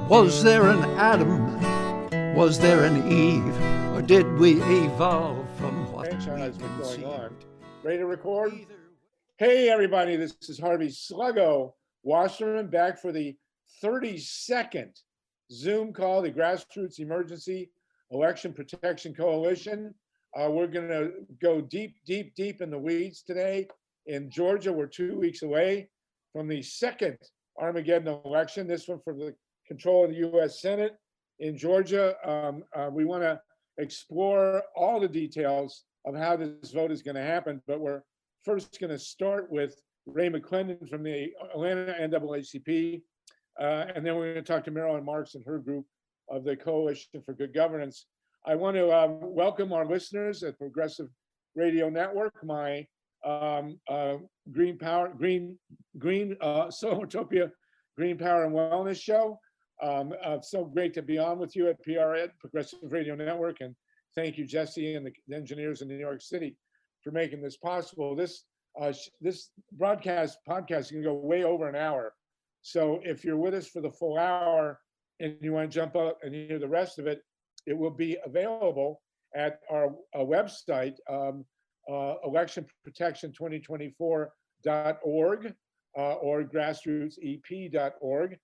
Was there an Adam? Was there an Eve? Or did we evolve from what franchise we been going on? conceived? Ready to record? Hey, everybody, this is Harvey Sluggo Wasserman back for the 32nd Zoom call, the Grassroots Emergency Election Protection Coalition. We're going to go deep in the weeds today. In Georgia, we're 2 weeks away from the second Armageddon election, this one for the control of the U.S. Senate. In Georgia, we want to explore all the details of how this vote is going to happen, but we're first going to start with Ray McClendon from the Atlanta NAACP, and then we're going to talk to Marilyn Marks and her group of the Coalition for Good Governance. I want to welcome our listeners at Progressive Radio Network, my Solartopia Green Power and Wellness Show. So great to be on with you at PRN, Progressive Radio Network, and thank you, Jesse, and the engineers in New York City for making this possible. This podcast is going to go way over an hour. So if you're with us for the full hour and you want to jump up and hear the rest of it, it will be available at our website, electionprotection2024.org or grassrootsep.org,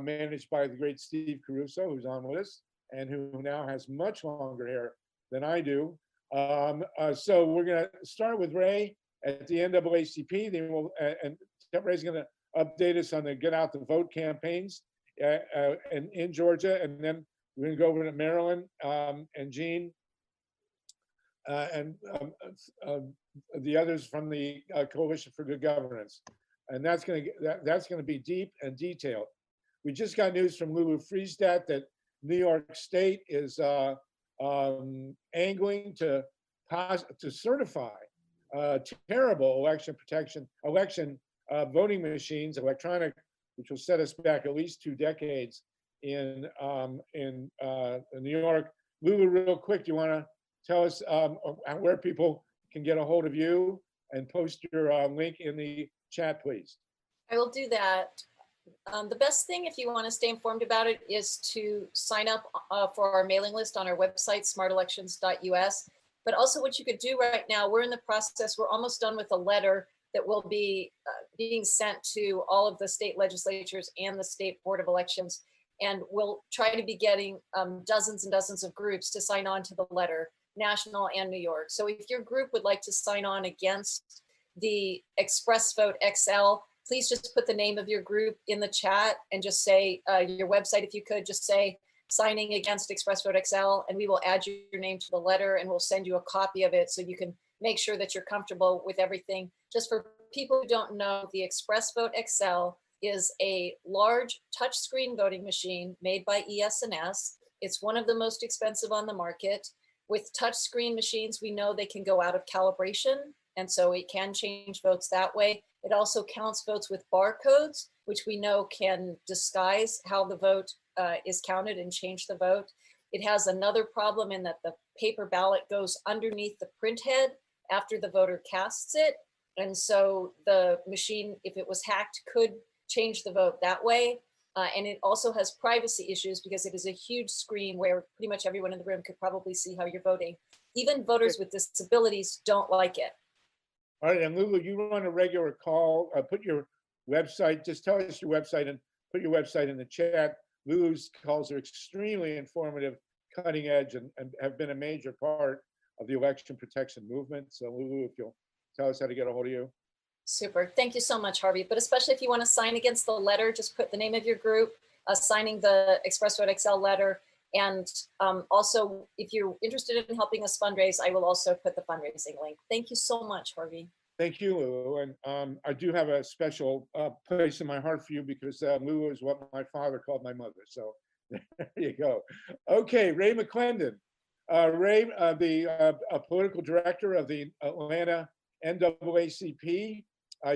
managed by the great Steve Caruso, who's on with us and who now has much longer hair than I do. So we're going to start with Ray at the NAACP. Then and Ray's going to update us on the Get Out the Vote campaigns in Georgia, and then we're going to go over to Marilyn and Jean and the others from the Coalition for Good Governance, and that's going to be deep and detailed. We just got news from Lulu Friesdat that New York State is angling to certify terrible election voting machines, electronic, which will set us back at least 2 decades in New York. Lulu, real quick, do you want to tell us where people can get a hold of you and post your link in the chat, please? I will do that. The best thing, if you want to stay informed about it, is to sign up for our mailing list on our website, smartelections.us. But also what you could do right now, we're in the process, we're almost done with a letter that will be being sent to all of the state legislatures and the State Board of Elections. And we'll try to be getting dozens and dozens of groups to sign on to the letter, national and New York. So if your group would like to sign on against the Expressvote Excel, please just put the name of your group in the chat and just say your website, if you could, just say signing against Expressvote Excel, and we will add your name to the letter and we'll send you a copy of it so you can make sure that you're comfortable with everything. Just for people who don't know, the Expressvote Excel is a large touchscreen voting machine made by ES&S. It's one of the most expensive on the market. With touchscreen machines, we know they can go out of calibration, and so it can change votes that way. It also counts votes with barcodes, which we know can disguise how the vote is counted and change the vote. It has another problem in that the paper ballot goes underneath the print head after the voter casts it. And so the machine, if it was hacked, could change the vote that way. And it also has privacy issues because it is a huge screen where pretty much everyone in the room could probably see how you're voting. Even voters with disabilities don't like it. All right, and Lulu, you run a regular call. Put your website, just tell us your website and put your website in the chat. Lulu's calls are extremely informative, cutting edge, and have been a major part of the election protection movement. So Lulu, if you'll tell us how to get a hold of you. Super, thank you so much, Harvey. But especially if you want to sign against the letter, just put the name of your group, signing the Expressvote Excel letter. And also, if you're interested in helping us fundraise, I will also put the fundraising link. Thank you so much, Harvey. Thank you, Lulu. And I do have a special place in my heart for you because Lulu is what my father called my mother. So there you go. Okay, Ray McClendon. Ray, the political director of the Atlanta NAACP.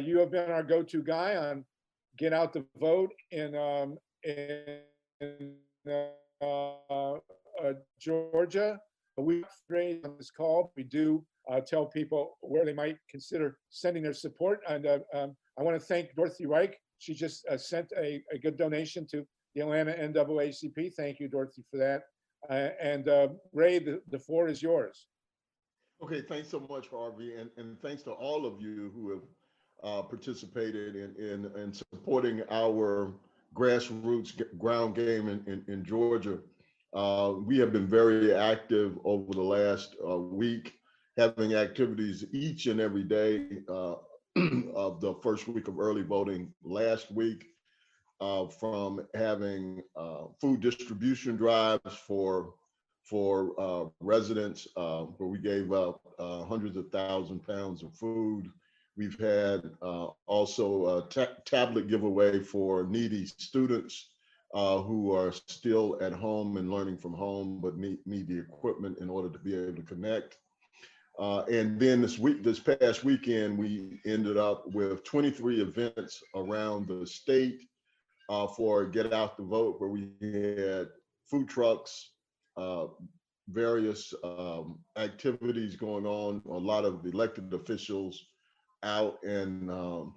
You have been our go-to guy on Get Out the Vote in Georgia. We on this call. We do tell people where they might consider sending their support. And I want to thank Dorothy Reich. She just sent a good donation to the Atlanta NAACP. Thank you, Dorothy, for that. And Ray, the floor is yours. Okay, thanks so much, Harvey, and thanks to all of you who have participated in supporting our grassroots ground game in Georgia. We have been very active over the last week, having activities each and every day of the first week of early voting last week, from having food distribution drives for residents, where we gave out hundreds of thousands of pounds of food. We've had also a tablet giveaway for needy students who are still at home and learning from home, but need the equipment in order to be able to connect. And then this past weekend, we ended up with 23 events around the state for Get Out the Vote, where we had food trucks, various activities going on, a lot of elected officials out, and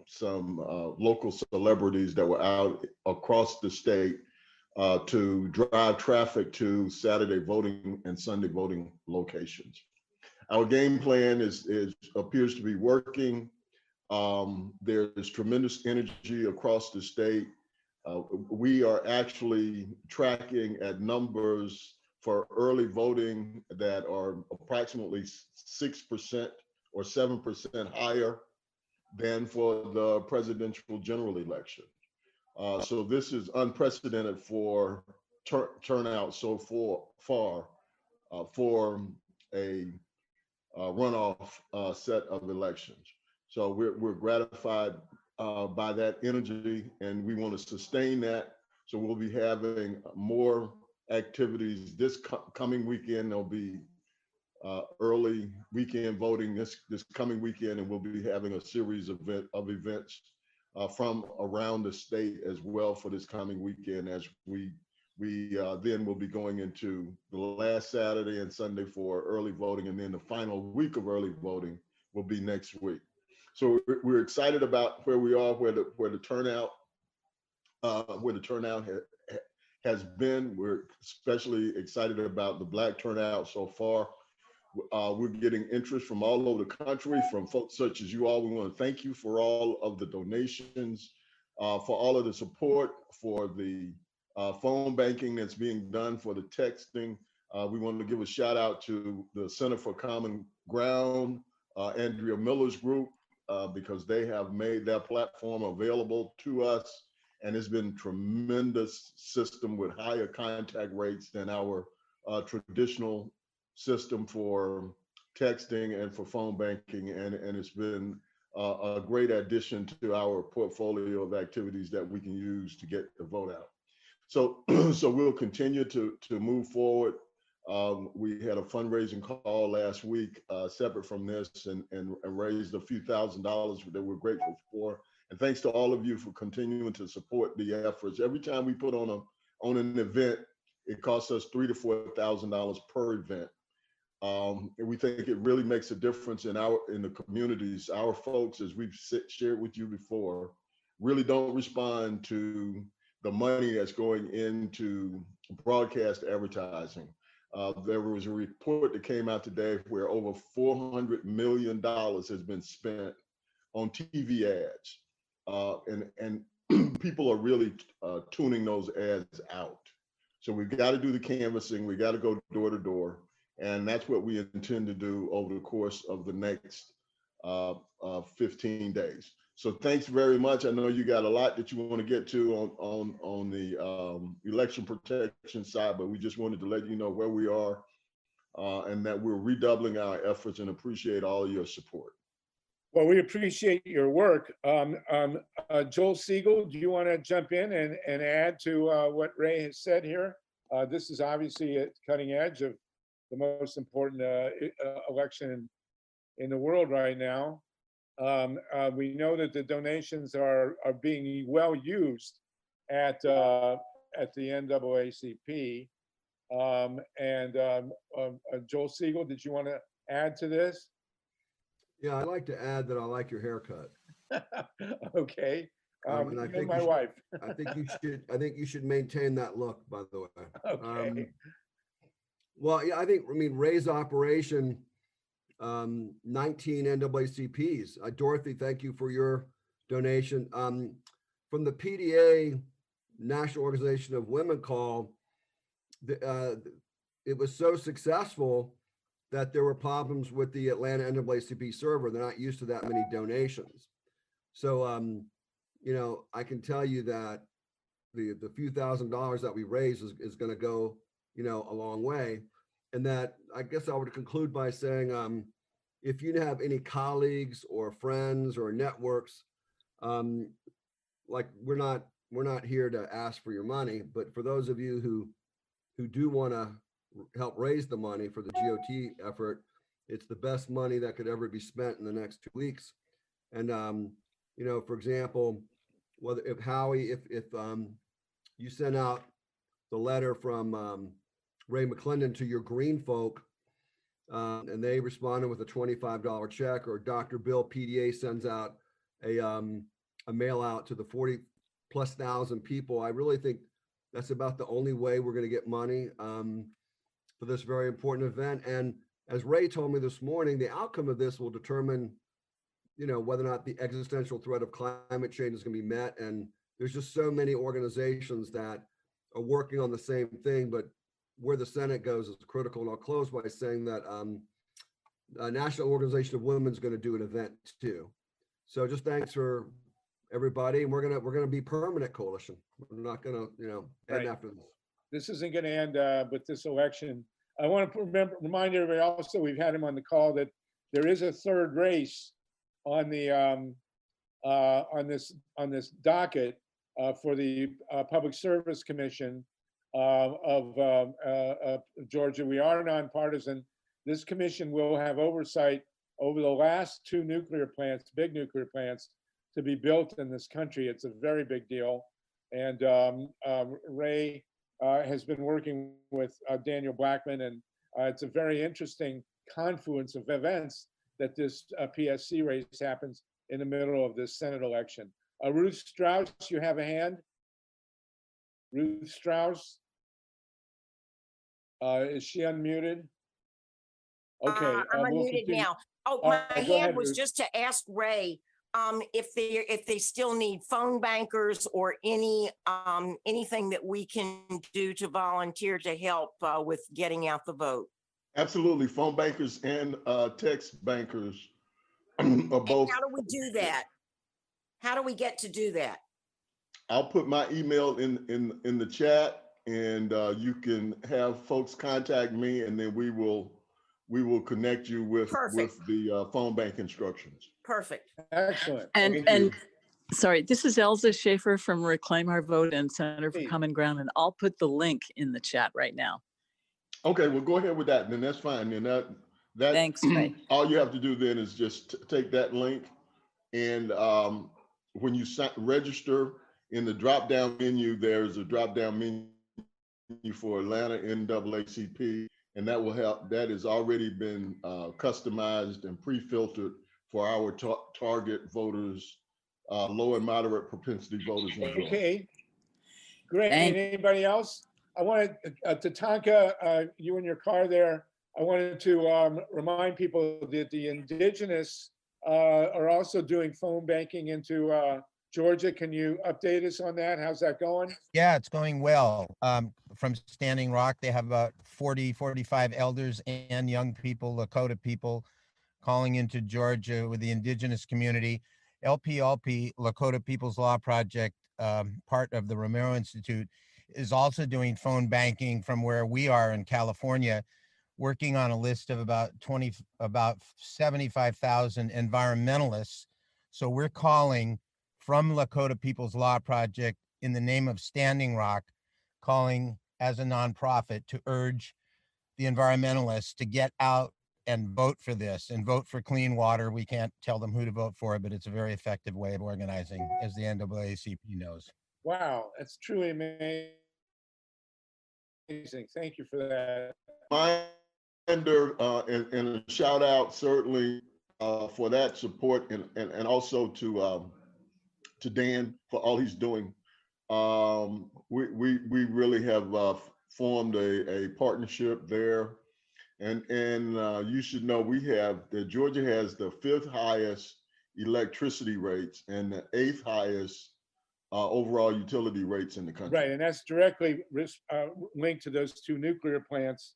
some local celebrities that were out across the state to drive traffic to Saturday voting and Sunday voting locations. Our game plan appears to be working. There's tremendous energy across the state. We are actually tracking at numbers for early voting that are approximately 6% or 7% higher than for the presidential general election. So this is unprecedented for turnout so far for a runoff set of elections. So we're gratified by that energy, and we want to sustain that. So we'll be having more activities this coming weekend. There'll be early weekend voting this coming weekend, and we'll be having a series of events from around the state as well for this coming weekend, as we then will be going into the last Saturday and Sunday for early voting, and then the final week of early voting will be next week. So we're excited about where we are, where the turnout has been. We're especially excited about the Black turnout so far. We're getting interest from all over the country, from folks such as you all. We want to thank you for all of the donations, for all of the support, for the phone banking that's being done, for the texting. We want to give a shout out to the Center for Common Ground, Andrea Miller's group, because they have made that platform available to us. And it's been a tremendous system with higher contact rates than our traditional system for texting and for phone banking. And it's been a great addition to our portfolio of activities that we can use to get the vote out. So we'll continue to move forward. We had a fundraising call last week, separate from this, and raised a few $1,000s that we're grateful for. And thanks to all of you for continuing to support the efforts. Every time we put on an event, it costs us $3,000 to $4,000 per event. And we think it really makes a difference in the communities. Our folks, as we've shared with you before, really don't respond to the money that's going into broadcast advertising. There was a report that came out today where over $400 million has been spent on TV ads. And people are really tuning those ads out. So we've got to do the canvassing, we got to go door to door. And that's what we intend to do over the course of the next 15 days. So thanks very much. I know you got a lot that you want to get to on the election protection side, but we just wanted to let you know where we are and that we're redoubling our efforts, and appreciate all your support. Well, we appreciate your work. Joel Siegel, do you want to jump in and add to what Ray has said here? This is obviously at cutting edge of the most important election in the world right now. We know that the donations are being well used at the NAACP. Joel Siegel, did you want to add to this? Yeah, I'd like to add that I like your haircut. Okay. And I think my wife. I think you should maintain that look, by the way. Okay. Well, yeah, I mean, Ray's operation, 19 NAACPs. Dorothy, thank you for your donation. From the PDA, National Organization of Women call, it was so successful that there were problems with the Atlanta NAACP server. They're not used to that many donations. So, you know, I can tell you that the few $1,000s that we raise is going to go, you know, a long way. And that, I guess I would conclude by saying, if you have any colleagues or friends or networks, like we're not here to ask for your money, but for those of you who do want to help raise the money for the GOT effort, it's the best money that could ever be spent in the next 2 weeks. And you know, for example, whether if Howie, if you send out the letter from Ray McClendon to your green folk, and they responded with a $25 check, or Dr. Bill PDA sends out a mail out to the 40,000+ people, I really think that's about the only way we're going to get money for this very important event. And as Ray told me this morning, the outcome of this will determine, you know, whether or not the existential threat of climate change is going to be met. And there's just so many organizations that are working on the same thing, but where the Senate goes is critical. And I'll close by saying that National Organization of Women is going to do an event too. So just thanks for everybody, and we're gonna be permanent coalition. We're not gonna, you know, end after this. This isn't going to end with this election. I want to remind everybody also, we've had him on the call, that there is a third race on the on this docket for the Public Service Commission of Georgia. We are nonpartisan. This commission will have oversight over the last 2 nuclear plants, big nuclear plants, to be built in this country. It's a very big deal. And Ray has been working with Daniel Blackman, and it's a very interesting confluence of events that this PSC race happens in the middle of this Senate election. Ruth Strauss, you have a hand? Ruth Strauss? Is she unmuted? Okay. I'm we'll unmuted continue. now. Oh, my go hand ahead, was Ruth. just to ask Ray if they still need phone bankers or anything that we can do to volunteer to help with getting out the vote. Absolutely, phone bankers and text bankers are both. And how do we do that? How do we get to do that? I'll put my email in the chat, and you can have folks contact me, and then we will connect you with the phone bank instructions. Perfect. Excellent. And sorry, this is Elza Schaefer from Reclaim Our Vote and Center for Hey. Common Ground, and I'll put the link in the chat right now. Okay, well, go ahead with that, and then that's fine. And that Thanks, Ray. all you have to do then is just take that link, and when you register, in the drop-down menu, there's a drop-down menu for Atlanta NAACP, and that will help. That has already been customized and pre-filtered for our target voters, low and moderate propensity voters. Okay, great. Anybody else? I wanted Tatanka, you in your car there, I wanted to remind people that the indigenous are also doing phone banking into Georgia. Can you update us on that? How's that going? Yeah, it's going well. From Standing Rock, they have about 45 elders and young people, Lakota people, calling into Georgia with the indigenous community. LPLP, Lakota People's Law Project, part of the Romero Institute, is also doing phone banking from where we are in California, working on a list of about 75,000 environmentalists. So we're calling from Lakota People's Law Project in the name of Standing Rock, calling as a nonprofit to urge the environmentalists to get out and vote for this and vote for clean water. We can't tell them who to vote for, but it's a very effective way of organizing, as the NAACP knows. Wow, that's truly amazing. Thank you for that. And a shout out certainly for that support, and also to to Dan for all he's doing. We really have formed a partnership there. And you should know Georgia has the 5th highest electricity rates and the 8th highest overall utility rates in the country. Right, and that's directly linked to those 2 nuclear plants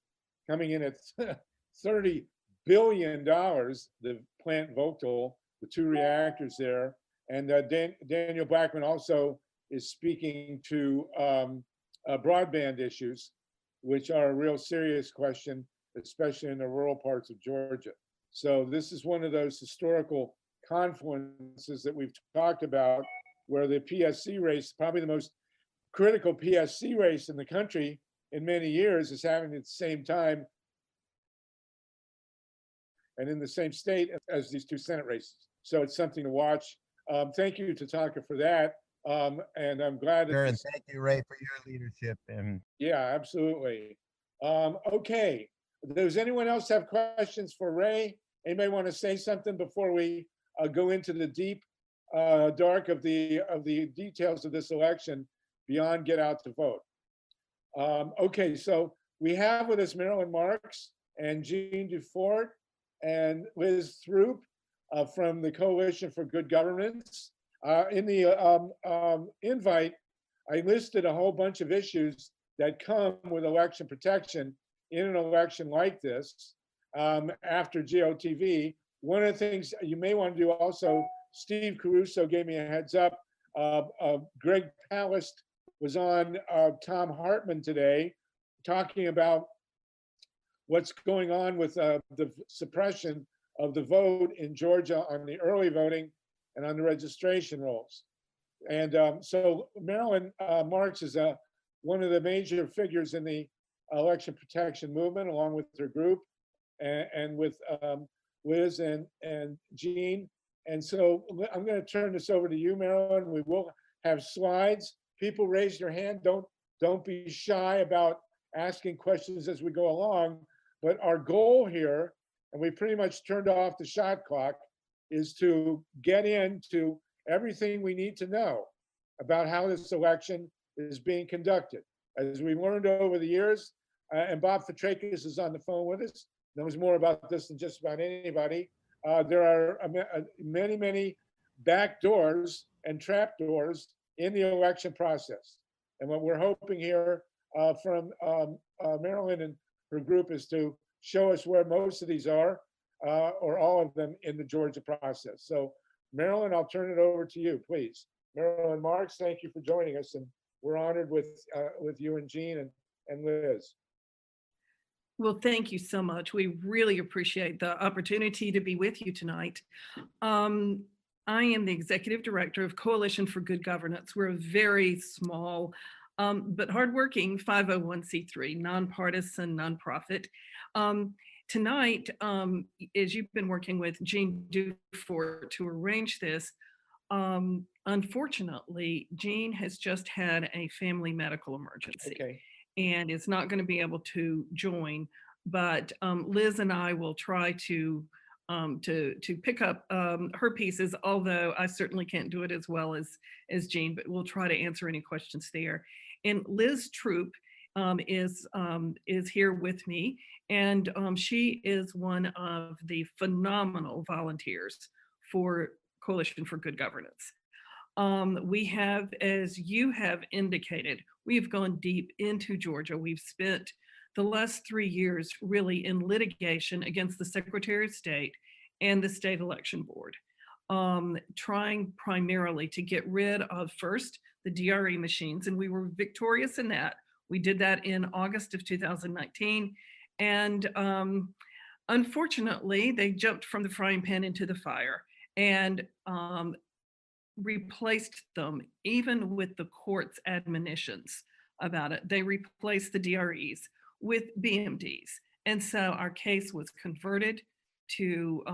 coming in at $30 billion, the plant Vogtle, the 2 reactors there. And Daniel Blackman also is speaking to broadband issues, which are a real serious question, especially in the rural parts of Georgia. So this is one of those historical confluences that we've talked about, where the PSC race, probably the most critical PSC race in the country in many years, is happening at the same time and in the same state as these 2 Senate races. So it's something to watch. Thank you, Tatanka, for that. And I'm glad. Sure, and thank you, Ray, for your leadership. And yeah, absolutely. Okay. Does anyone else have questions for Ray? Anybody want to say something before we go into the deep dark of the details of this election beyond get out to vote? Okay, so we have with us Marilyn Marks and Jean Dufort and Liz Throop from the Coalition for Good Governance. In the invite, I listed a whole bunch of issues that come with election protection in an election like this after GOTV. One of the things you may want to do also, Steve Caruso gave me a heads up. Greg Palast was on Tom Hartman today talking about what's going on with the suppression of the vote in Georgia on the early voting and on the registration rolls. And so Marilyn Marks is one of the major figures in the election protection movement, along with her group and with Liz and Jean. And so I'm going to turn this over to you, Marilyn. We will have slides. People raise your hand. Don't be shy about asking questions as we go along. But our goal here, and we pretty much turned off the shot clock, is to get into everything we need to know about how this election is being conducted. As we learned over the years, and Bob Fitrakis is on the phone with us, knows more about this than just about anybody. There are many, many back doors and trap doors in the election process. And what we're hoping here from Marilyn and her group is to show us where most of these are, or all of them in the Georgia process. So Marilyn, I'll turn it over to you, please. Marilyn Marks, thank you for joining us. And we're honored with you and Jean and Liz. Well, thank you so much. We really appreciate the opportunity to be with you tonight. I am the executive director of Coalition for Good Governance. We're a very small but hardworking 501c3 nonpartisan nonprofit. Tonight, as you've been working with Jean Dufort to arrange this, unfortunately, Jean has just had a family medical emergency. Okay. And is not going to be able to join, but Liz and I will try to pick up her pieces, although I certainly can't do it as well as Jean, but we'll try to answer any questions there. And Liz Throop is here with me, and she is one of the phenomenal volunteers for Coalition for Good Governance. We have, as you have indicated, we've gone deep into Georgia. We've spent the last 3 years really in litigation against the Secretary of State and the State Election Board, trying primarily to get rid of first the DRE machines, and we were victorious in that. We did that in August of 2019, and unfortunately, they jumped from the frying pan into the fire and replaced them, even with the court's admonitions about it. They replaced the DREs with BMDs. And so our case was converted to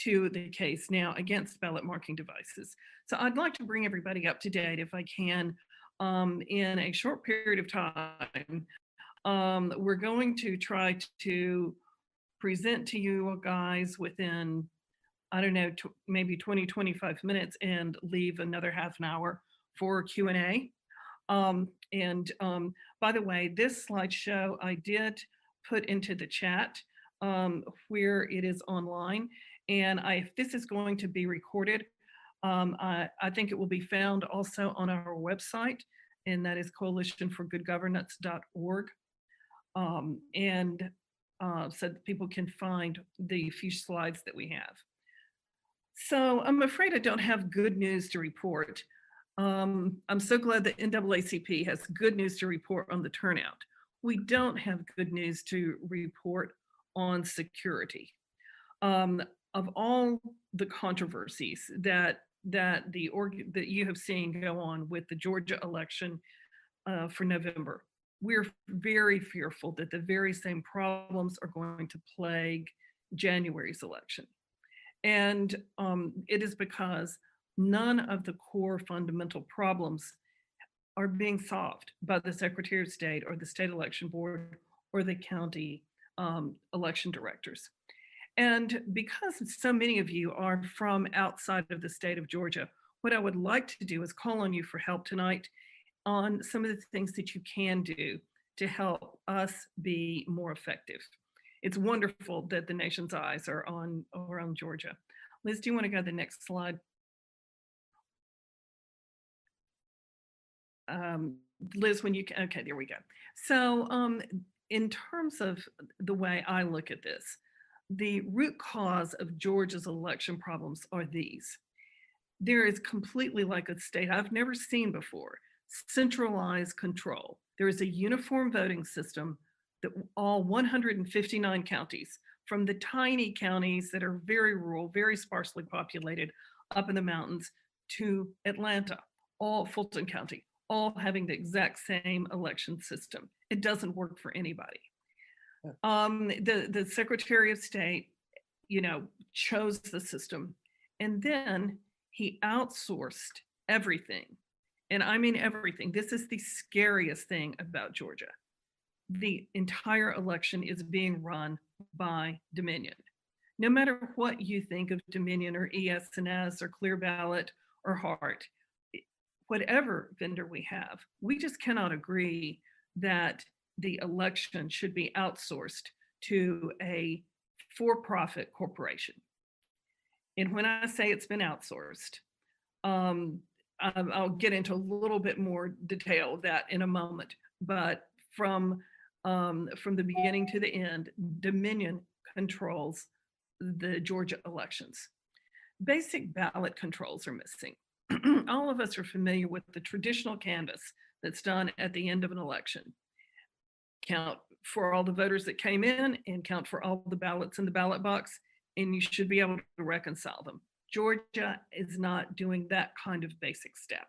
the case now against ballot marking devices. So I'd like to bring everybody up to date, if I can, in a short period of time. We're going to try to present to you guys within I don't know, maybe 20, 25 minutes and leave another half an hour for Q&A. By the way, this slideshow I did put into the chat where it is online. And if this is going to be recorded, I think it will be found also on our website, and that is coalitionforgoodgovernance.org. So that people can find the few slides that we have. So I'm afraid I don't have good news to report. I'm so glad that NAACP has good news to report on the turnout. We don't have good news to report on security. Of all the controversies that you have seen go on with the Georgia election for November, we're very fearful that the very same problems are going to plague January's election. And it is because none of the core fundamental problems are being solved by the Secretary of State or the state election board or the county election directors. And because so many of you are from outside of the state of Georgia, what I would like to do is call on you for help tonight on some of the things that you can do to help us be more effective. It's wonderful that the nation's eyes are on Georgia. Liz, do you want to go to the next slide? Liz, when you can, okay, there we go. So in terms of the way I look at this, the root cause of Georgia's election problems are these. There is completely, like a state I've never seen before, centralized control. There is a uniform voting system that all 159 counties, from the tiny counties that are very rural, very sparsely populated up in the mountains, to Atlanta, all Fulton County, all having the exact same election system. It doesn't work for anybody. The Secretary of State, chose the system, and then he outsourced everything. And I mean everything. This is the scariest thing about Georgia. The entire election is being run by Dominion. No matter what you think of Dominion or ES&S or Clear Ballot or Hart, whatever vendor we have, we just cannot agree that the election should be outsourced to a for-profit corporation. And when I say it's been outsourced, I'll get into a little bit more detail of that in a moment, but from the beginning to the end, Dominion controls the Georgia elections. Basic ballot controls are missing. All of us are familiar with the traditional canvass that's done at the end of an election. Count for all the voters that came in and count for all the ballots in the ballot box, and you should be able to reconcile them. Georgia is not doing that kind of basic step.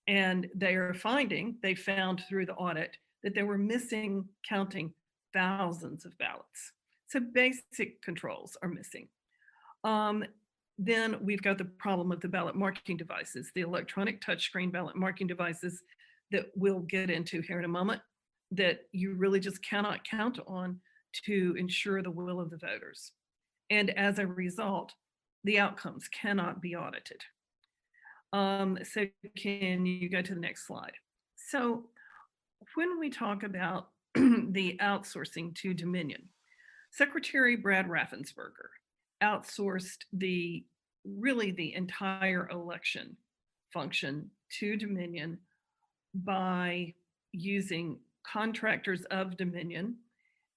And they found through the audit that they were missing counting thousands of ballots. So basic controls are missing. Then we've got the problem of the ballot marking devices, the electronic touchscreen ballot marking devices that we'll get into here in a moment, that you really just cannot count on to ensure the will of the voters. And as a result, the outcomes cannot be audited. So can you go to the next slide? So when we talk about the outsourcing to Dominion, Secretary Brad Raffensperger outsourced the entire election function to Dominion by using contractors of Dominion,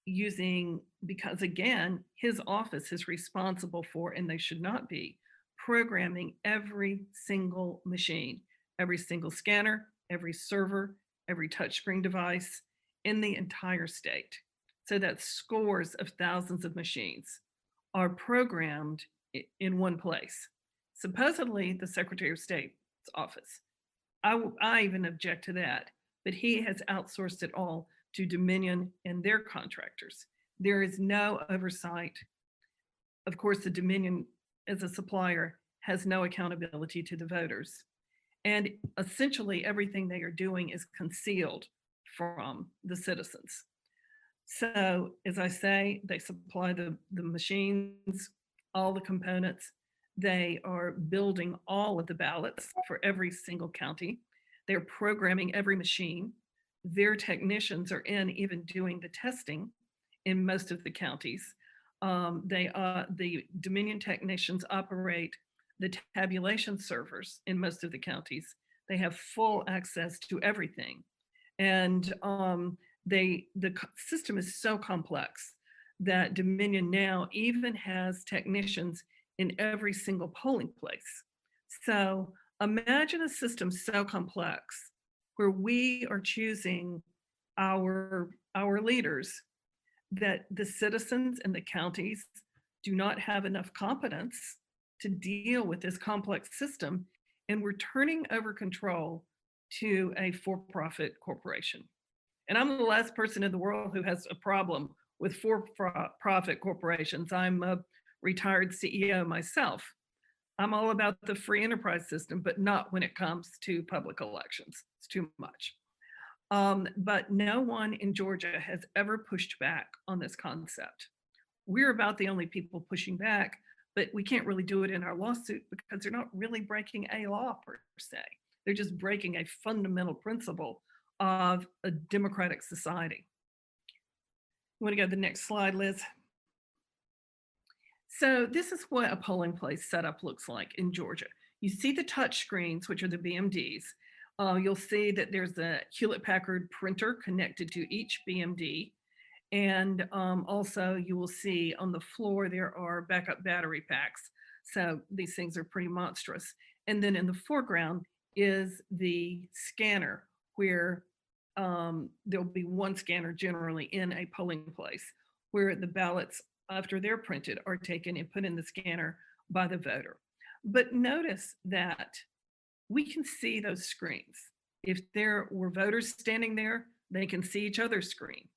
because again, his office is responsible for, and they should not be, programming every single machine, every single scanner, every server, every touchscreen device in the entire state. So that scores of thousands of machines are programmed in one place. Supposedly the Secretary of State's office. I even object to that, but he has outsourced it all to Dominion and their contractors. There is no oversight. Of course, the Dominion as a supplier has no accountability to the voters. And essentially everything they are doing is concealed from the citizens. So as I say, they supply the machines, all the components. They are building all of the ballots for every single county. They're programming every machine. Their technicians are in even doing the testing in most of the counties. The Dominion technicians operate the tabulation servers in most of the counties. They have full access to everything. And the system is so complex that Dominion now even has technicians in every single polling place. So imagine a system so complex where we are choosing our leaders, that the citizens and the counties do not have enough competence to deal with this complex system, and we're turning over control to a for-profit corporation. And I'm the last person in the world who has a problem with for-profit corporations. I'm a retired CEO myself. I'm all about the free enterprise system, but not when it comes to public elections. It's too much. But no one in Georgia has ever pushed back on this concept. We're about the only people pushing back, but we can't really do it in our lawsuit because they're not really breaking a law per se. They're just breaking a fundamental principle of a democratic society. You want to go to the next slide, Liz? So this is what a polling place setup looks like in Georgia. You see the touch screens, which are the BMDs. You'll see that there's a Hewlett-Packard printer connected to each BMD. And also you will see on the floor, there are backup battery packs. So these things are pretty monstrous. And then in the foreground is the scanner, where there'll be one scanner generally in a polling place, where the ballots, after they're printed, are taken and put in the scanner by the voter. But notice that we can see those screens. If there were voters standing there, they can see each other's screen.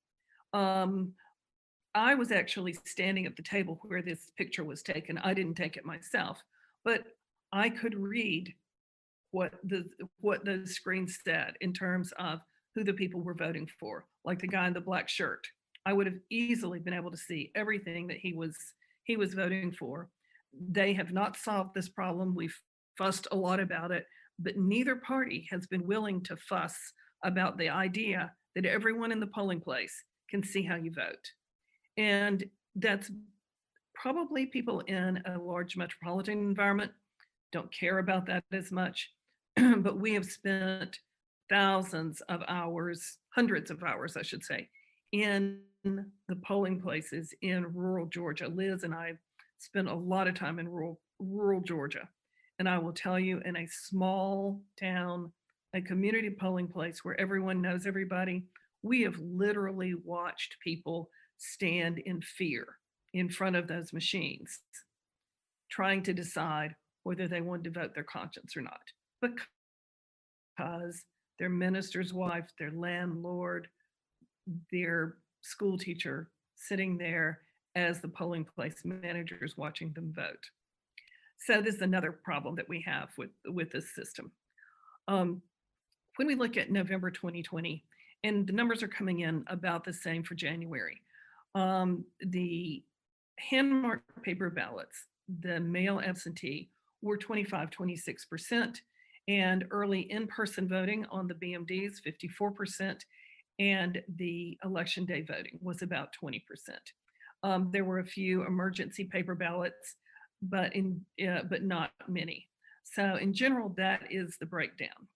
I was actually standing at the table where this picture was taken. I didn't take it myself, but I could read what the screen said in terms of who the people were voting for, like the guy in the black shirt. I would have easily been able to see everything that he was voting for. They have not solved this problem. We've fussed a lot about it, but neither party has been willing to fuss about the idea that everyone in the polling place can see how you vote. And that's probably people in a large metropolitan environment don't care about that as much, but we have spent thousands of hours, hundreds of hours, I should say, in the polling places in rural Georgia. Liz and I spent a lot of time in rural Georgia. And I will tell you, in a small town, a community polling place where everyone knows everybody, we have literally watched people stand in fear in front of those machines, trying to decide whether they wanted to vote their conscience or not, because their minister's wife, their landlord, their school teacher sitting there as the polling place managers watching them vote. So this is another problem that we have with this system. When we look at November 2020, and the numbers are coming in about the same for January, the hand-marked paper ballots, the mail absentee, were 26%, and early in-person voting on the BMDs, 54%, and the election day voting was about 20%. There were a few emergency paper ballots, but not many. So in general, that is the breakdown.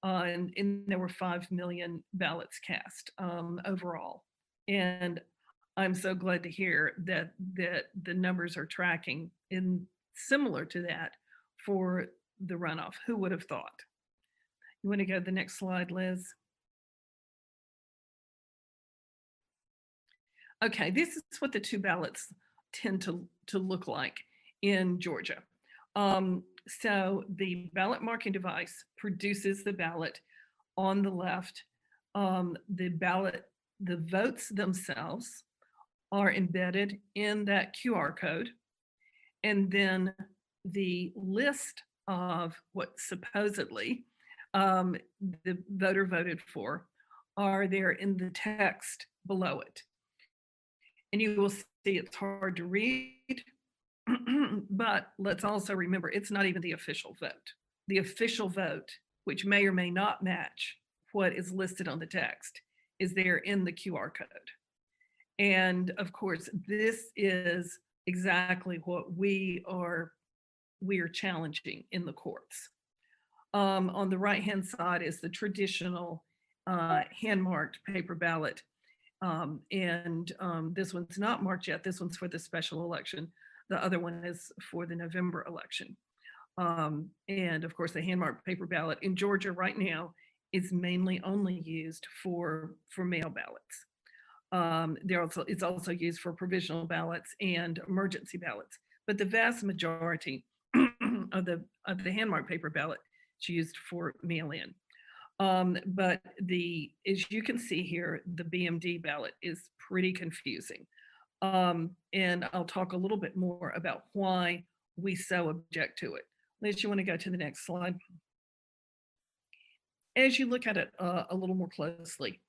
And there were 5 million ballots cast overall. And I'm so glad to hear that the numbers are tracking in similar to that for the runoff. Who would have thought? You want to go to the next slide, Liz? Okay, this is what the two ballots tend to look like in Georgia. So the ballot marking device produces the ballot on the left. The votes themselves are embedded in that QR code. And then the list of what supposedly the voter voted for are there in the text below it. And you will see it's hard to read, But let's also remember, it's not even the official vote. The official vote, which may or may not match what is listed on the text, is there in the QR code. And of course, this is exactly what we are challenging in the courts. On the right-hand side is the traditional hand-marked paper ballot. This one's not marked yet. This one's for the special election. The other one is for the November election. And of course, the hand-marked paper ballot in Georgia right now is mainly only used for mail ballots. It's also used for provisional ballots and emergency ballots, but the vast majority of the hand-marked paper ballot is used for mail-in. But as you can see here, the BMD ballot is pretty confusing. And I'll talk a little bit more about why we so object to it. Liz, you want to go to the next slide? As you look at it a little more closely,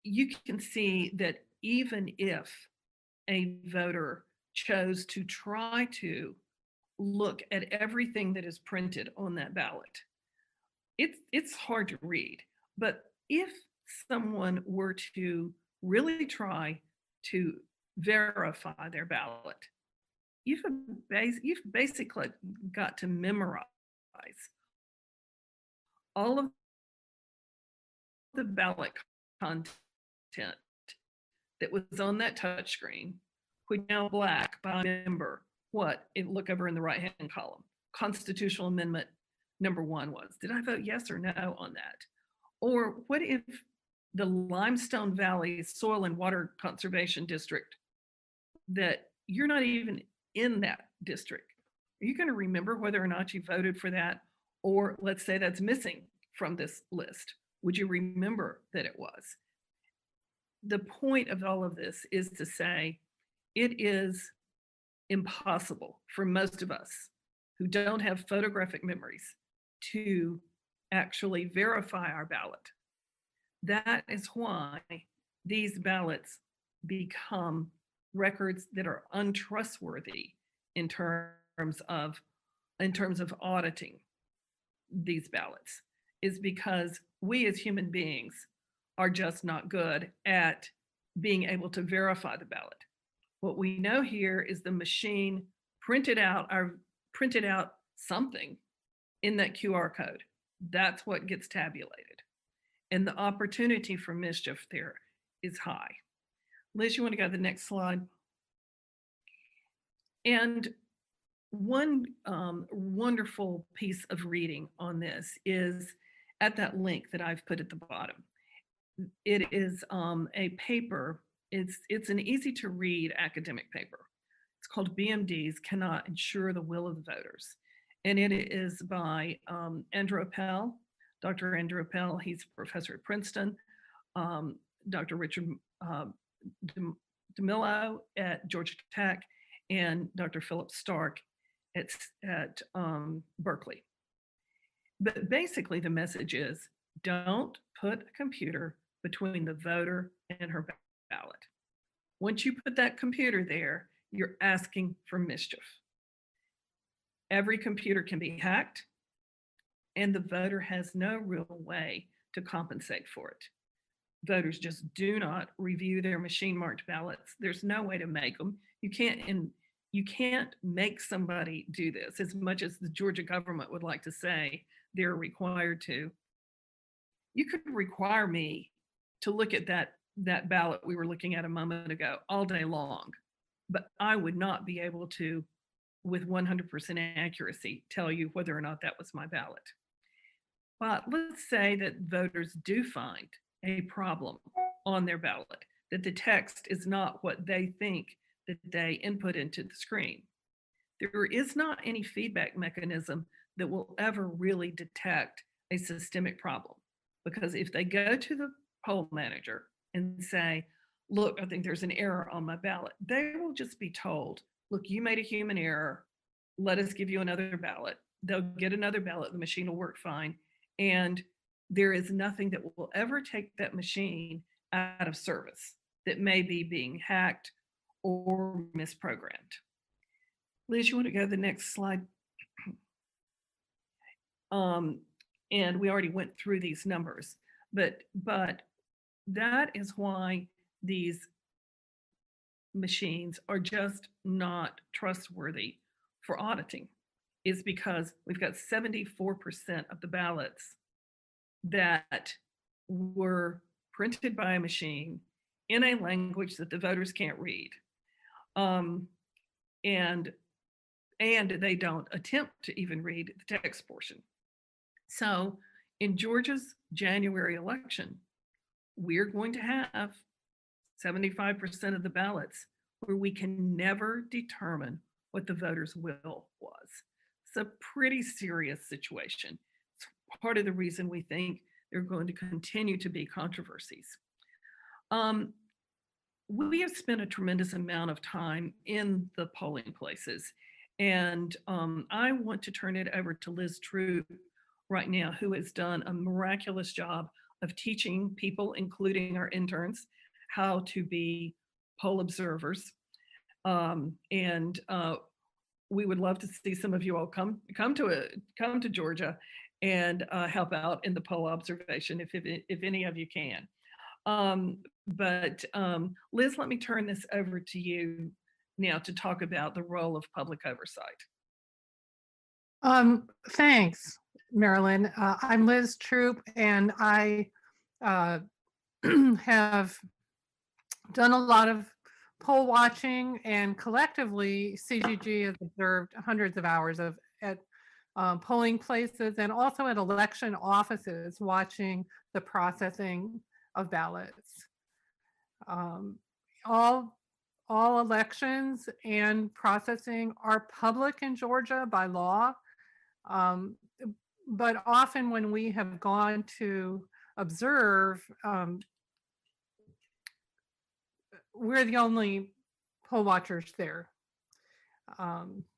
you can see that even if a voter chose to try to look at everything that is printed on that ballot, it's hard to read. But if someone were to really try to verify their ballot, you've basically got to memorize all of the ballot content that was on that touchscreen, which now black by member. Look over in the right-hand column. Constitutional Amendment number 1 was. Did I vote yes or no on that? Or what if the Limestone Valley Soil and Water Conservation District, that you're not even in that district? Are you going to remember whether or not you voted for that? Or let's say that's missing from this list. Would you remember that it was? The point of all of this is to say it is impossible for most of us who don't have photographic memories to actually verify our ballot. That is why these ballots become records that are untrustworthy in terms of auditing these ballots, is because we as human beings are just not good at being able to verify the ballot. What we know here is the machine printed out something in that QR code. That's what gets tabulated. And the opportunity for mischief there is high. Liz, you want to go to the next slide? And one wonderful piece of reading on this is at that link that I've put at the bottom. It is a paper. It's an easy to read academic paper. It's called BMDs Cannot Ensure the Will of the Voters. And it is by Andrew Appel, Dr. Andrew Appel. He's a professor at Princeton. Dr. Richard DeMillo at Georgia Tech, and Dr. Philip Stark at Berkeley. But basically the message is, don't put a computer between the voter and her ballot. Once you put that computer there, you're asking for mischief. Every computer can be hacked, and the voter has no real way to compensate for it. Voters just do not review their machine marked ballots. There's no way to make them. You can't make somebody do this, as much as the Georgia government would like to say they're required to. You could require me to look at that ballot we were looking at a moment ago all day long, but I would not be able to, with 100% accuracy, tell you whether or not that was my ballot. But let's say that voters do find a problem on their ballot, that the text is not what they think that they input into the screen. There is not any feedback mechanism that will ever really detect a systemic problem. Because if they go to the poll manager and say, look, I think there's an error on my ballot, they will just be told, look, you made a human error. Let us give you another ballot. They'll get another ballot. The machine will work fine. And there is nothing that will ever take that machine out of service that may be being hacked or misprogrammed. Liz, you want to go to the next slide? And we already went through these numbers, but that is why these machines are just not trustworthy for auditing, is because we've got 74% of the ballots that were printed by a machine in a language that the voters can't read. And they don't attempt to even read the text portion. So in Georgia's January election, we're going to have 75% of the ballots where we can never determine what the voters' will was. It's a pretty serious situation. It's part of the reason we think there are going to continue to be controversies. We have spent a tremendous amount of time in the polling places, and I want to turn it over to Liz THROOP right now, who has done a miraculous job of teaching people, including our interns, how to be poll observers. We would love to see some of you all come to Georgia and help out in the poll observation if any of you can. Liz, let me turn this over to you now to talk about the role of public oversight. Thanks, Marilyn. I'm Liz THROOP, and I have done a lot of poll watching, and collectively CGG has observed hundreds of hours at polling places and also at election offices watching the processing of ballots. All elections and processing are public in Georgia by law, but often when we have gone to observe, we're the only poll watchers there.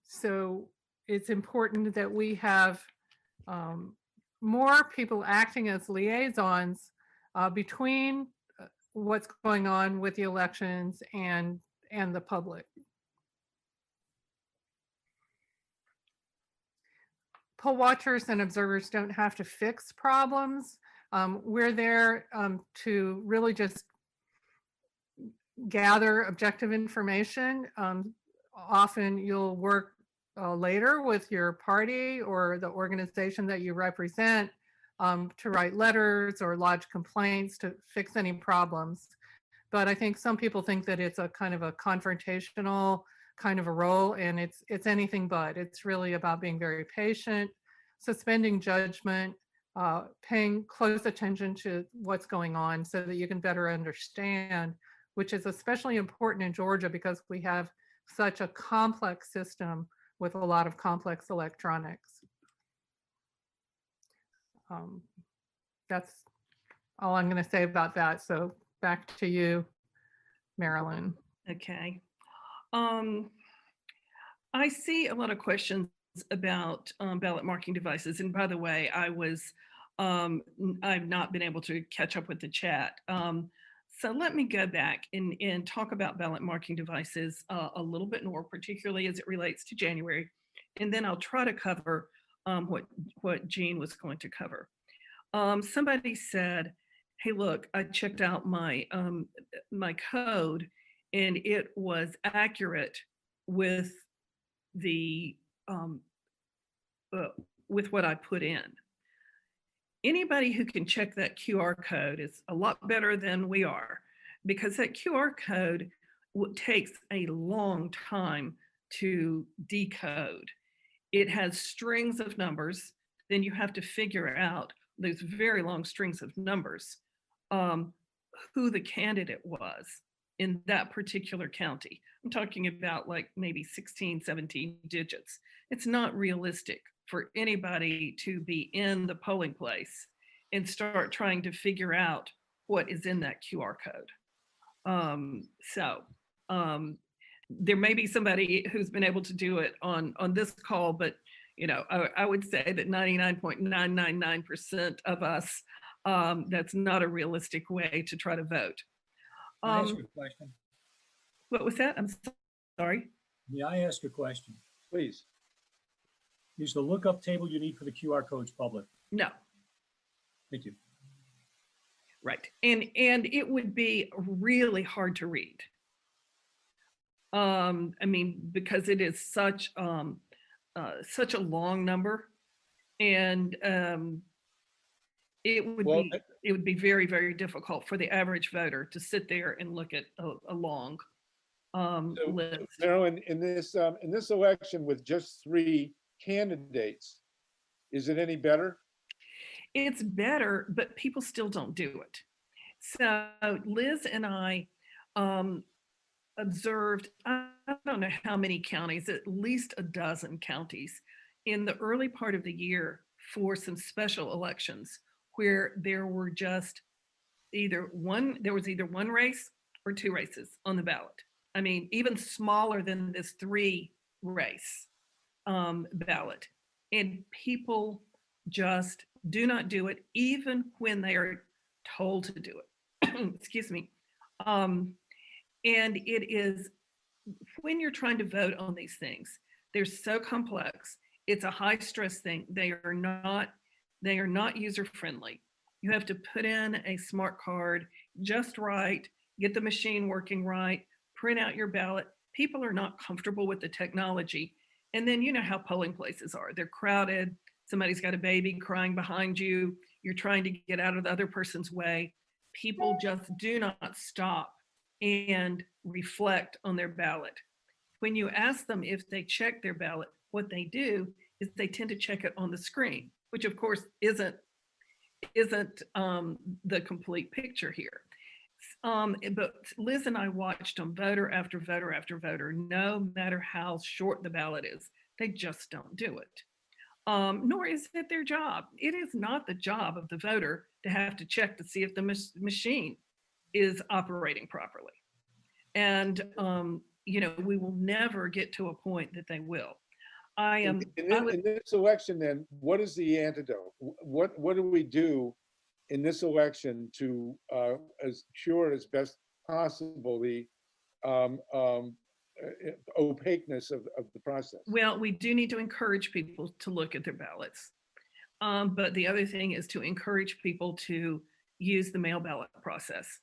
So it's important that we have more people acting as liaisons between what's going on with the elections and the public. Poll watchers and observers don't have to fix problems. We're there to really just gather objective information. Often you'll work later with your party or the organization that you represent to write letters or lodge complaints to fix any problems. But I think some people think that it's a kind of a confrontational kind of a role, and it's anything but. It's really about being very patient, suspending judgment, paying close attention to what's going on so that you can better understand, which is especially important in Georgia because we have such a complex system with a lot of complex electronics. That's all I'm going to say about that. So back to you, Marilyn. Okay. I see a lot of questions about ballot marking devices. And by the way, I've not been able to catch up with the chat. So let me go back and talk about ballot marking devices a little bit more, particularly as it relates to January. And then I'll try to cover what Jean was going to cover. Somebody said, hey, look, I checked out my code and it was accurate with the with what I put in. Anybody who can check that QR code is a lot better than we are, because that QR code takes a long time to decode. It has strings of numbers. Then you have to figure out those very long strings of numbers, who the candidate was in that particular county. I'm talking about like maybe 16, 17 digits. It's not realistic for anybody to be in the polling place and start trying to figure out what is in that QR code. There may be somebody who's been able to do it on this call, but you know, I would say that 99.999% of us, that's not a realistic way to try to vote. Can I ask you a question? What was that? I'm sorry. May I ask a question? Please. Is the lookup table you need for the QR codes public? No. Thank you. Right. And it would be really hard to read. I mean, because it is such a long number, and it would be very, very difficult for the average voter to sit there and look at a long list. Marilyn, in this election with just 3 candidates, is it any better? It's better, but people still don't do it. So Liz and I observed, I don't know how many counties, at least a dozen counties in the early part of the year for some special elections where there were just either one race or 2 races on the ballot. I mean, even smaller than this 3 race ballot. And people just do not do it, even when they are told to do it. Excuse me. And it is, when you're trying to vote on these things, they're so complex. It's a high stress thing. They are not user friendly. You have to put in a smart card just right, get the machine working right, print out your ballot. People are not comfortable with the technology. And then you know how polling places are. They're crowded. Somebody's got a baby crying behind you. You're trying to get out of the other person's way. People just do not stop and reflect on their ballot. When you ask them if they check their ballot, what they do is they tend to check it on the screen, which of course isn't the complete picture here. But Liz and I watched them voter after voter after voter, no matter how short the ballot is, they just don't do it. Nor is it their job. It is not the job of the voter to have to check to see if the machine is operating properly. And, you know, we will never get to a point that they will. In this election, then, what is the antidote? What do we do in this election to cure as best possible the opaqueness of the process? Well, we do need to encourage people to look at their ballots. But the other thing is to encourage people to use the mail ballot process.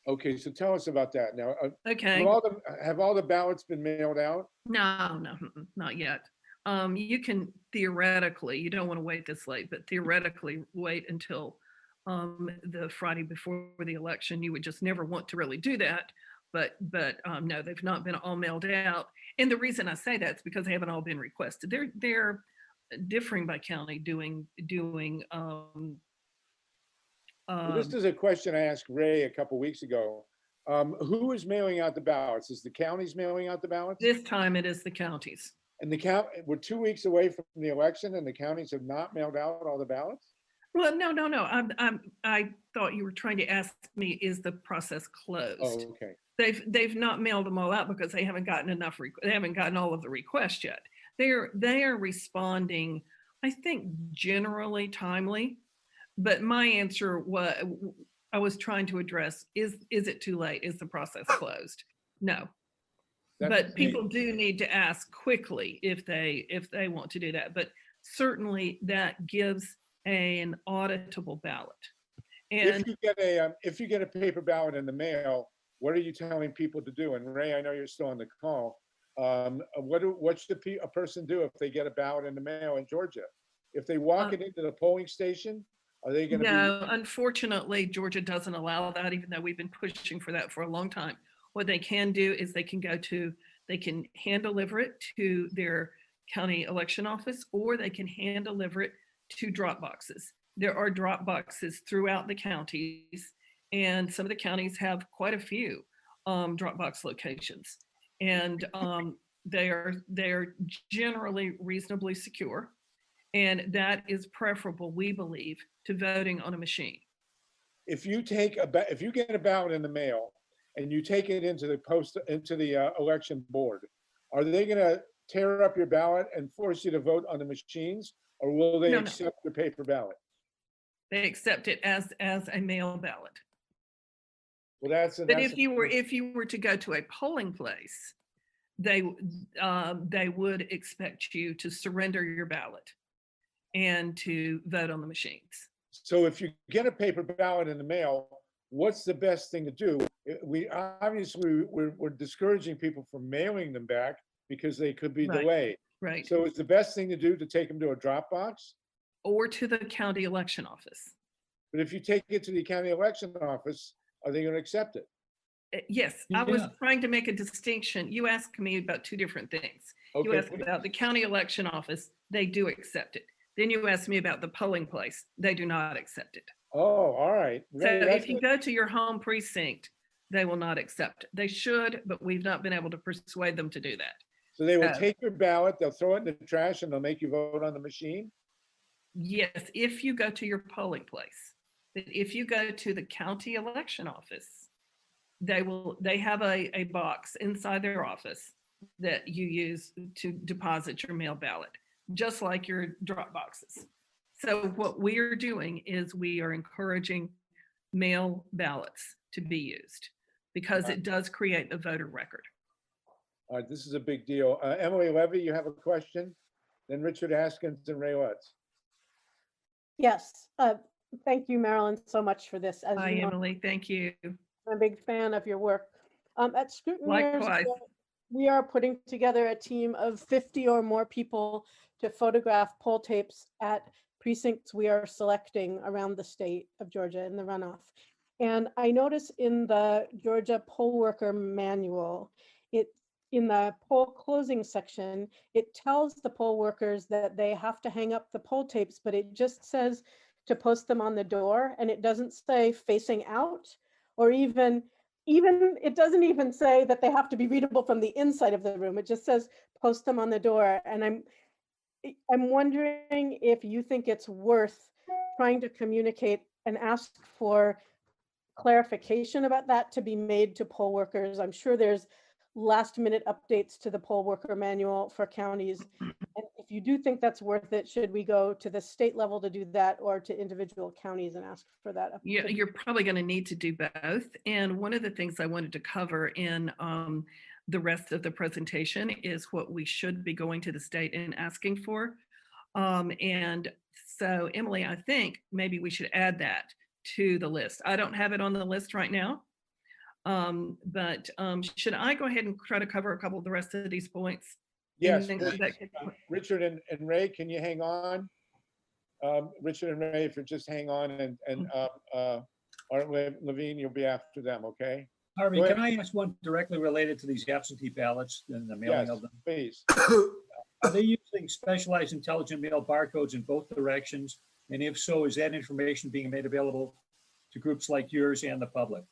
Okay, so tell us about that now. Okay. Have all the ballots been mailed out? No, not yet. You can theoretically, you don't want to wait this late, but theoretically wait until the Friday before the election. You would just never want to really do that. But no, they've not been all mailed out. And the reason I say that is because they haven't all been requested. They're differing by county doing well, this is a question I asked Ray a couple weeks ago. Who is mailing out the ballots? Is the counties mailing out the ballots? This time it is the counties. And we're 2 weeks away from the election and the counties have not mailed out all the ballots? Well, no. I thought you were trying to ask me, is the process closed? Oh, okay. They've not mailed them all out because they haven't gotten they haven't gotten all of the requests yet. They are responding, I think, generally timely. But my answer I was trying to address is it too late? Is the process closed? No. But people do need to ask quickly if they want to do that. But certainly that gives an auditable ballot. And if you get a paper ballot in the mail, what are you telling people to do? And Ray, I know you're still on the call. What should a person do if they get a ballot in the mail in Georgia? If they walk it into the polling station, are they going to No, unfortunately, Georgia doesn't allow that, even though we've been pushing for that for a long time. What they can do is they can hand deliver it to their county election office, or they can hand deliver it to drop boxes. There are drop boxes throughout the counties, and some of the counties have quite a few drop box locations, and they are generally reasonably secure, and that is preferable, we believe, to voting on a machine. If you get a ballot in the mail and you take it into the election board, are they going to tear up your ballot and force you to vote on the machines, or will they accept your paper ballot? They accept it as a mail ballot. Well, that's. But if you were to go to a polling place, they would expect you to surrender your ballot and to vote on the machines. So if you get a paper ballot in the mail, what's the best thing to do? We obviously we're discouraging people from mailing them back because they could be delayed. Right. So it's the best thing to do to take them to a drop box? Or to the county election office. But if you take it to the county election office, are they going to accept it? Yes, I was trying to make a distinction. You asked me about two different things. Okay, You asked about the county election office, they do accept it. Then you asked me about the polling place, they do not accept it. Oh, all right. So if you go to your home precinct, they will not accept it. They should, but we've not been able to persuade them to do that. So they will take your ballot, they'll throw it in the trash, and they'll make you vote on the machine? Yes, if you go to your polling place. But if you go to the county election office, they have a box inside their office that you use to deposit your mail ballot, just like your drop boxes. So what we are doing is we are encouraging mail ballots to be used because it does create a voter record. All right, this is a big deal. Emily Levy, you have a question? Then Richard Haskins and Ray Lutz. Yes, thank you, Marilyn, so much for this. As Hi, you know, Emily, thank you. I'm a big fan of your work. At Scrutineers, Likewise. we are putting together a team of 50 or more people to photograph poll tapes at precincts we are selecting around the state of Georgia in the runoff. And I notice in the Georgia poll worker manual, in the poll closing section, it tells the poll workers that they have to hang up the poll tapes, but it just says to post them on the door, and it doesn't say facing out, or even it doesn't even say that they have to be readable from the inside of the room. It just says post them on the door. And I'm wondering if you think it's worth trying to communicate and ask for clarification about that to be made to poll workers. I'm sure there's last minute updates to the poll worker manual for counties. And if you do think that's worth it, should we go to the state level to do that or to individual counties and ask for that? Yeah, you're probably going to need to do both. And one of the things I wanted to cover in the rest of the presentation is what we should be going to the state and asking for. And so, Emily, I think maybe we should add that to the list. I don't have it on the list right now. But should I go ahead and try to cover a couple of the rest of these points? Yes, Richard and Ray, can you hang on? Richard and Ray, if you just hang on, and Art Levine, you'll be after them, okay? Harvey, can I ask one directly related to these absentee ballots and the mailing of them? Please. Are they using specialized intelligent mail barcodes in both directions? And if so, is that information being made available to groups like yours and the public?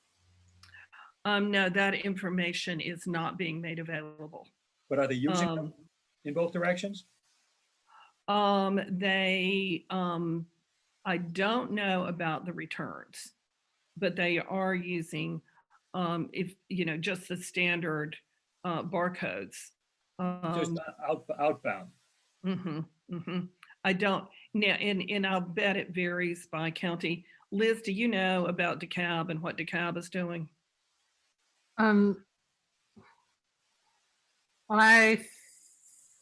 No, that information is not being made available. But are they using them in both directions? I don't know about the returns, but they are using, just the standard barcodes. Just outbound. I don't now, and I'll bet it varies by county. Liz, do you know about DeKalb and what DeKalb is doing? I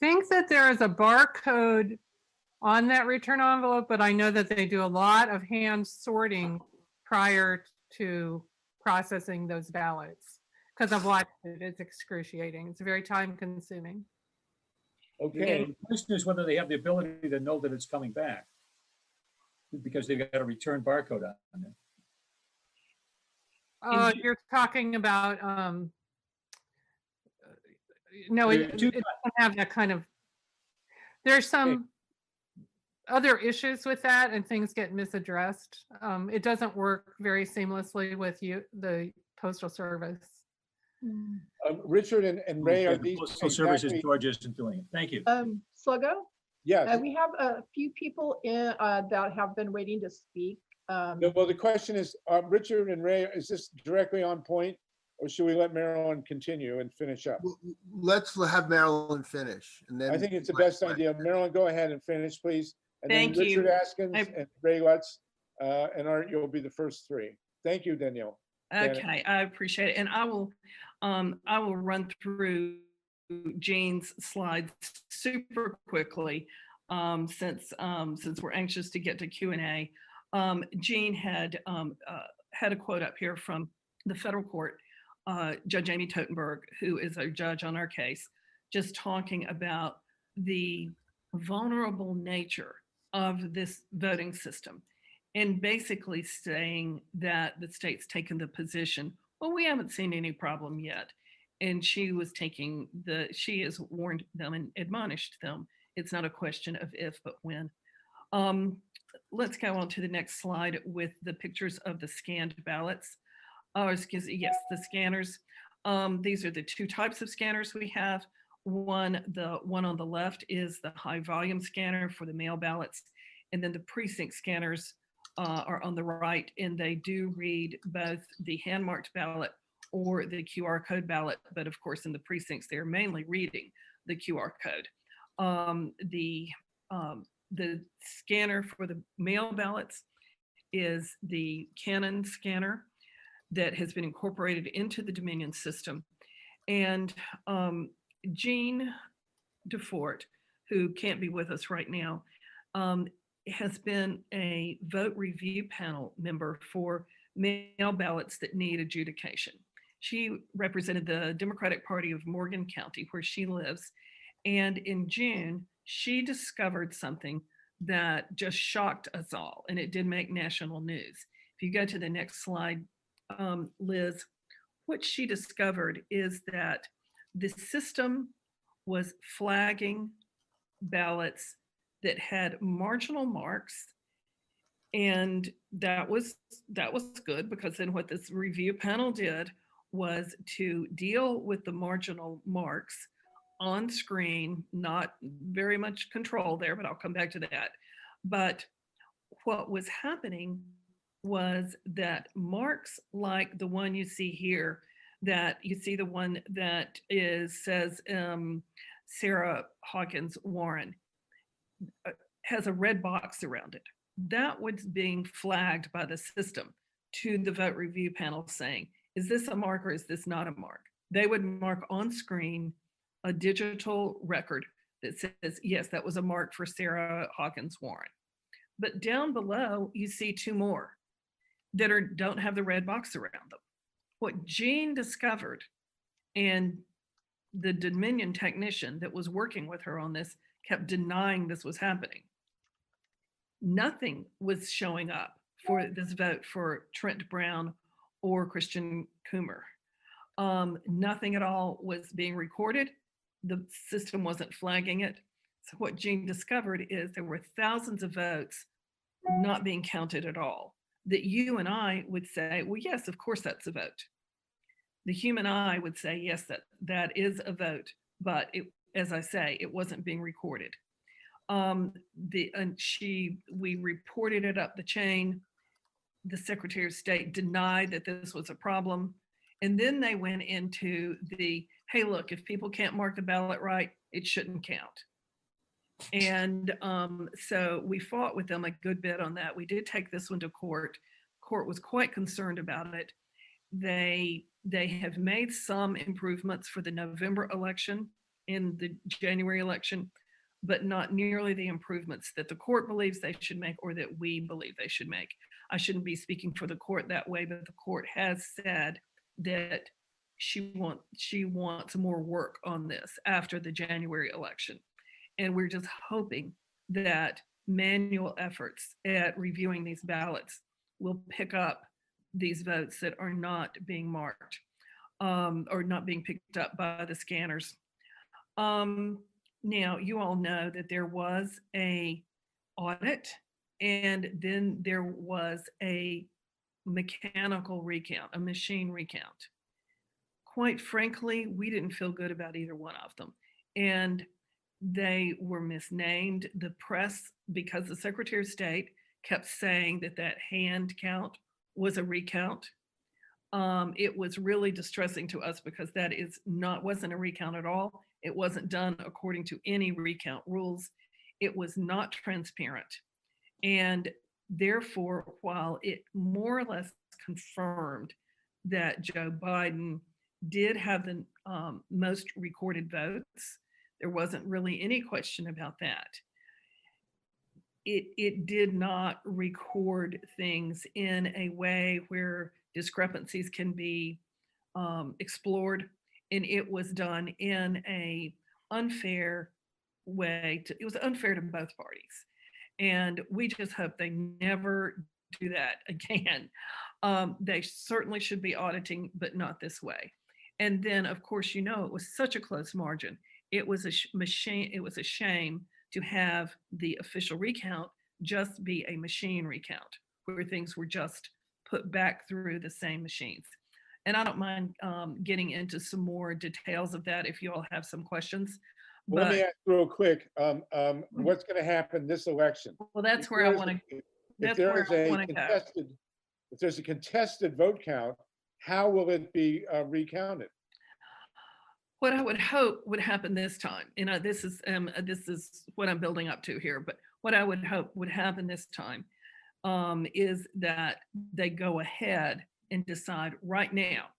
think that there is a barcode on that return envelope, but I know that they do a lot of hand sorting prior to processing those ballots because I've watched it. It's excruciating. It's very time consuming. Okay. The question is whether they have the ability to know that it's coming back because they've got a return barcode on it. Oh, you're talking about, no, it doesn't have that kind of, there's some other issues with that and things get misaddressed. It doesn't work very seamlessly with the Postal Service. Richard and Ray, are these Postal Services Georgia isn't doing it. Thank you. Sluggo? Yes. We have a few people in that have been waiting to speak. Well, the question is, Richard and Ray, is this directly on point, or should we let Marilyn continue and finish up? Let's have Marilyn finish, and then I think it's the best idea. Marilyn, go ahead and finish, please. And Thank then you. Richard Askins and Ray Lutz and Art, you'll be the first three. Thank you, Danielle. Okay, I appreciate it. And I will run through Jane's slides super quickly since we're anxious to get to Q&A. Jane had a quote up here from the federal court, Judge Amy Totenberg, who is a judge on our case, just talking about the vulnerable nature of this voting system, and basically saying that the state's taken the position, well, we haven't seen any problem yet. And she has warned them and admonished them. It's not a question of if, but when. Let's go on to the next slide with the pictures of the scanned ballots. Yes, the scanners. These are the two types of scanners we have. The one on the left is the high volume scanner for the mail ballots. And then the precinct scanners are on the right, and they do read both the hand marked ballot or the QR code ballot. But of course, in the precincts, they're mainly reading the QR code. The scanner for the mail ballots is the Canon scanner that has been incorporated into the Dominion system. And Jean DeFort, who can't be with us right now, has been a vote review panel member for mail ballots that need adjudication. She represented the Democratic Party of Morgan County, where she lives. And in June, she discovered something that just shocked us all, and it did make national news. If you go to the next slide, Liz, what she discovered is that the system was flagging ballots that had marginal marks, and that was good, because then what this review panel did was to deal with the marginal marks on screen. Not very much control there, but I'll come back to that. But what was happening was that marks like the one you see here, that you see the one that says Sarah Hawkins Warren, has a red box around it. That was being flagged by the system to the vote review panel saying, is this a mark or is this not a mark? They would mark on screen a digital record that says, yes, that was a mark for Sarah Hawkins Warren. But down below, you see two more that don't have the red box around them. What Jean discovered, and the Dominion technician that was working with her on this kept denying this was happening. Nothing was showing up for this vote for Trent Brown or Christian Coomer. Nothing at all was being recorded. The system wasn't flagging it. So what Jean discovered is there were thousands of votes not being counted at all, that you and I would say, well, yes, of course that's a vote. The human eye would say, yes, that is a vote, but it, as I say, it wasn't being recorded. We reported it up the chain. The Secretary of State denied that this was a problem. And then they went into the, hey, look, if people can't mark the ballot right, it shouldn't count. And so we fought with them a good bit on that. We did take this one to court. Court was quite concerned about it. They have made some improvements for the November election in the January election, but not nearly the improvements that the court believes they should make or that we believe they should make. I shouldn't be speaking for the court that way, but the court has said that she wants more work on this after the January election. And we're just hoping that manual efforts at reviewing these ballots will pick up these votes that are not being marked or not being picked up by the scanners. Now, you all know that there was a audit, and then there was a mechanical recount, a machine recount. Quite frankly, we didn't feel good about either one of them. And they were misnamed. The press, because the Secretary of State kept saying that hand count was a recount. It was really distressing to us because that wasn't a recount at all. It wasn't done according to any recount rules. It was not transparent. And therefore, while it more or less confirmed that Joe Biden did have the most recorded votes. There wasn't really any question about that. It did not record things in a way where discrepancies can be explored, and it was done in a unfair way. It was unfair to both parties, and we just hope they never do that again. They certainly should be auditing, but not this way. And then, of course, you know, it was such a close margin. It was a machine. It was a shame to have the official recount just be a machine recount where things were just put back through the same machines. And I don't mind getting into some more details of that if you all have some questions. Well, let me ask real quick, what's going to happen this election? Well, that's where I want to. If there's a contested vote count, how will it be recounted? What I would hope would happen this time, you know, this is what I'm building up to here, but what I would hope would happen this time is that they go ahead and decide right now,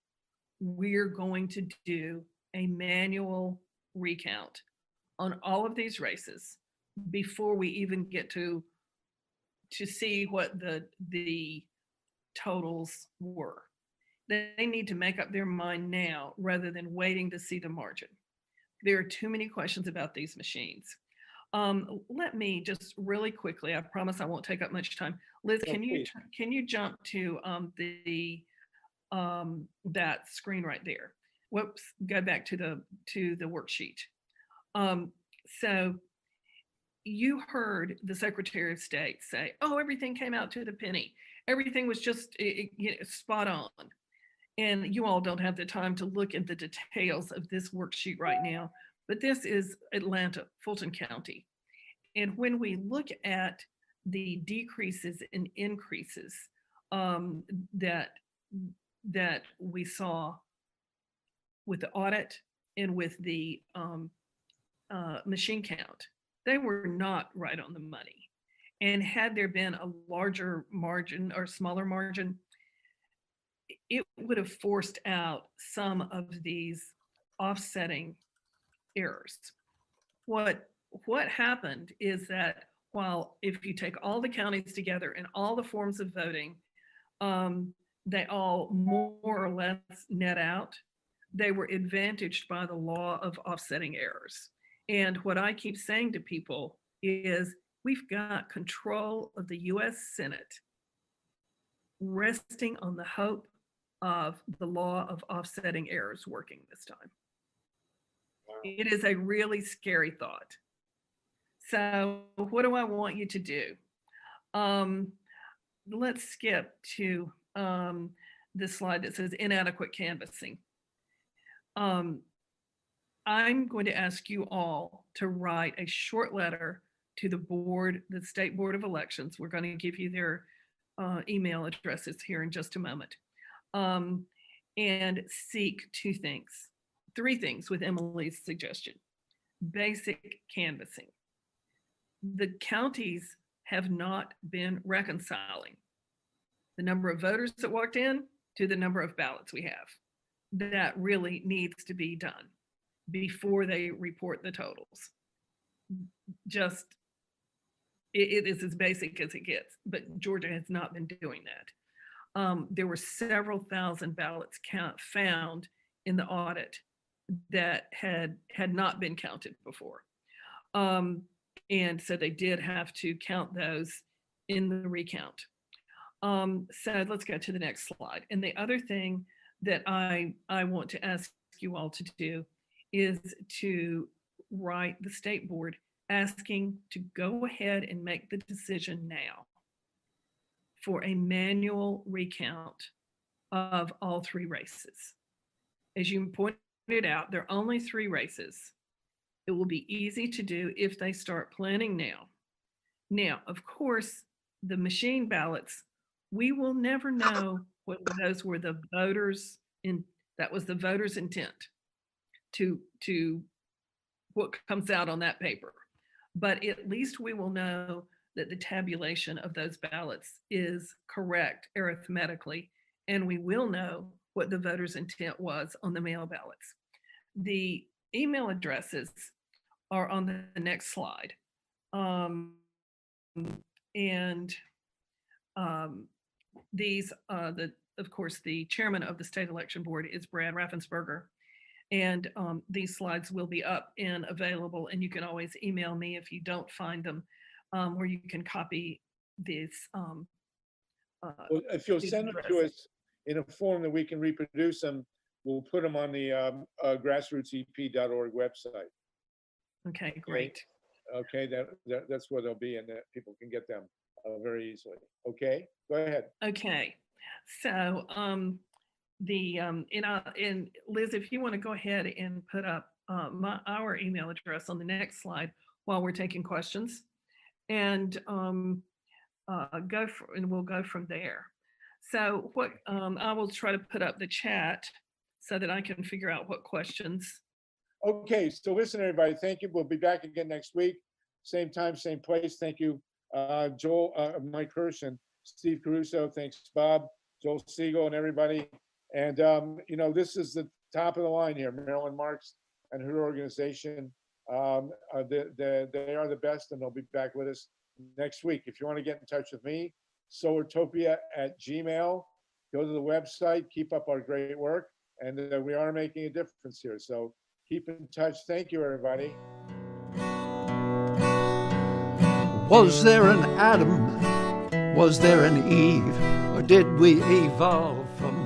we're going to do a manual recount on all of these races before we even get to see what the totals were. They need to make up their mind now rather than waiting to see the margin. There are too many questions about these machines. Let me just really quickly, I promise I won't take up much time. Liz, can you jump to that screen right there? Whoops, go back to the worksheet. So you heard the Secretary of State say, oh, everything came out to the penny. Everything was just spot on. And you all don't have the time to look at the details of this worksheet right now, but this is Atlanta, Fulton County. And when we look at the decreases and increases that we saw with the audit and with the machine count, they were not right on the money. And had there been a larger margin or smaller margin, it would have forced out some of these offsetting errors. What happened is that while if you take all the counties together and all the forms of voting, they all more or less net out, they were advantaged by the law of offsetting errors. And what I keep saying to people is we've got control of the US Senate resting on the hope of the law of offsetting errors working this time. Wow. It is a really scary thought. So what do I want you to do? Let's skip to this slide that says inadequate canvassing. I'm going to ask you all to write a short letter to the board, the State Board of Elections. We're going to give you their email addresses here in just a moment. And seek three things with Emily's suggestion. Basic canvassing. The counties have not been reconciling the number of voters that walked in to the number of ballots we have. That really needs to be done before they report the totals. Just, it is as basic as it gets, but Georgia has not been doing that. There were several thousand ballots found in the audit that had not been counted before. And so they did have to count those in the recount. So let's go to the next slide. And the other thing that I want to ask you all to do is to write the state board asking to go ahead and make the decision now for a manual recount of all three races. As you pointed out, there are only 3 races. It will be easy to do if they start planning now. Now, of course, the machine ballots, we will never know whether those were the voters that was the voters' intent to what comes out on that paper. But at least we will know that the tabulation of those ballots is correct arithmetically, and we will know what the voters' intent was on the mail ballots. The email addresses are on the next slide. These, of course, the chairman of the state election board is Brad Raffensperger. And these slides will be up and available, and you can always email me if you don't find them, or you can copy this. Well, if you'll send them to us in a form that we can reproduce them, we'll put them on the grassrootsep.org website. Okay, great. Okay, that's where they'll be, and that people can get them very easily. Okay, go ahead. Okay, so and Liz, if you want to go ahead and put up our email address on the next slide while we're taking questions, and we'll go from there. So what I will try to put up the chat so that I can figure out what questions. Okay, so listen, everybody, thank you. We'll be back again next week, same time, same place. Thank you, Joel, Mike Hirsch, and Steve Caruso. Thanks, Bob, Joel Siegel, and everybody. And this is the top of the line here, Marilyn Marks and her organization. They are the best, and they'll be back with us next week. If you want to get in touch with me, solartopia@gmail. Go to the website, keep up our great work, and we are making a difference here. So keep in touch. Thank you, everybody. Was there an Adam? Was there an Eve? Or did we evolve from